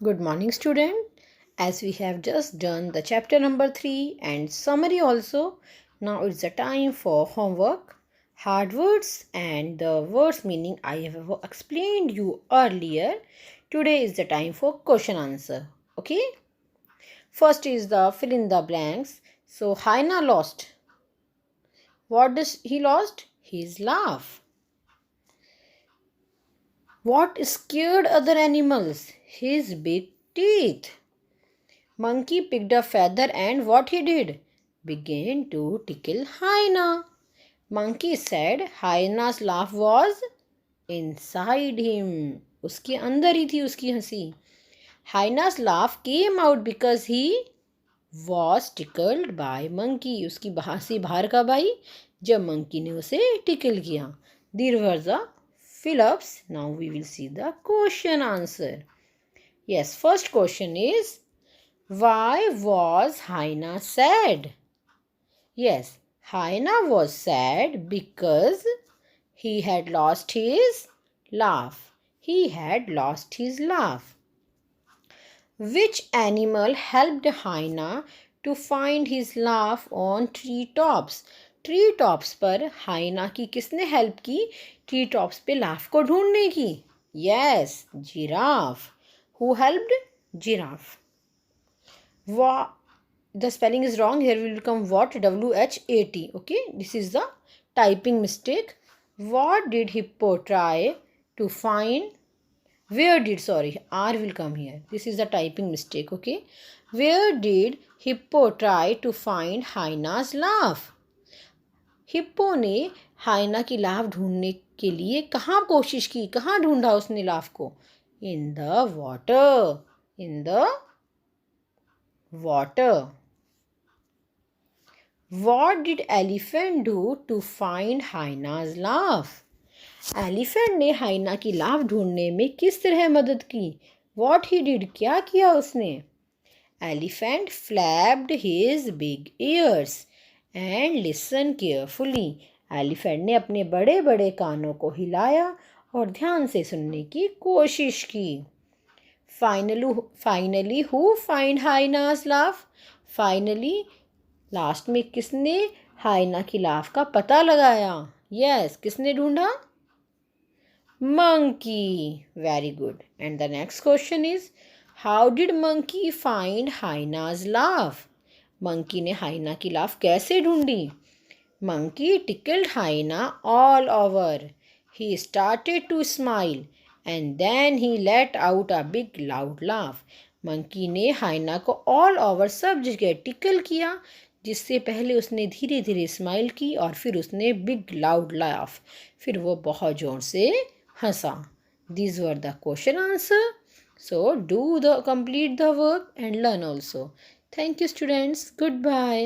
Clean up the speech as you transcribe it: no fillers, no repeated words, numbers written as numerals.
Good morning, student. As we have just done the chapter number 3 and summary also, now it's the time for homework. Hard words and the words meaning I have explained you earlier. Today is the time for question answer. Okay. First is the fill in the blanks. So Hyena lost. What does he lost? His laugh. What scared other animals? His big teeth. Monkey picked a feather and what he did? Began to tickle Hyena. Monkey said Hyena's laugh was inside him. उसके अंदर ही थी उसकी हंसी. Hyena's laugh came out because he was tickled by monkey. उसकी हंसी बाहर कब आई? जब monkey ने उसे tickle किया. These were the fill-ups. Now we will see the question answer. Yes, first question is, why was Hyena sad? Yes, Hyena was sad because he had lost his laugh. He had lost his laugh. Which animal helped Hyena to find his laugh on tree tops? Tree tops पर हाइना की किसने help की? Tree tops पे laugh को ढूंढने की. Yes, giraffe. Who helped? Giraffe. The spelling is wrong. Here will come what? W-H-A-T. Okay, this is the typing mistake. What did hippo try to find? Where did, sorry, R will come here. This is the typing mistake. Okay, where did hippo try to find hyena's laugh? Hippo ने हाइना की laugh ढूंढने के लिए कहाँ कोशिश की? कहाँ ढूंढा उसने लाफ को? In the water. In the water. What did elephant do to find hyena's laugh? Elephant ने हाइना की लाफ ढूंढने में किस तरह मदद की? What he did, क्या किया उसने? Elephant flapped his big ears and listened carefully. Elephant ने अपने बड़े बड़े कानों को हिलाया और ध्यान से सुनने की कोशिश की. Finally, who find Hyena's laugh? Finally, last में किसने हाइना की लाफ का पता लगाया? Yes, किसने ढूंढा? Monkey. Very good. And the next question is, how did monkey find Hyena's laugh? Monkey ने हाइना की लाफ कैसे ढूंढी? Monkey tickled Hyena all over. He started to smile and then he let out a big loud laugh. Monkey ने हाइना को all over सब जगह tackle किया, जिससे पहले उसने धीरे धीरे स्माइल की और फिर उसने बिग लाउड लाफ, फिर वो बहुत जोर से हंसा. These were the question answer. So do the complete the work and learn also. Thank you students. Goodbye.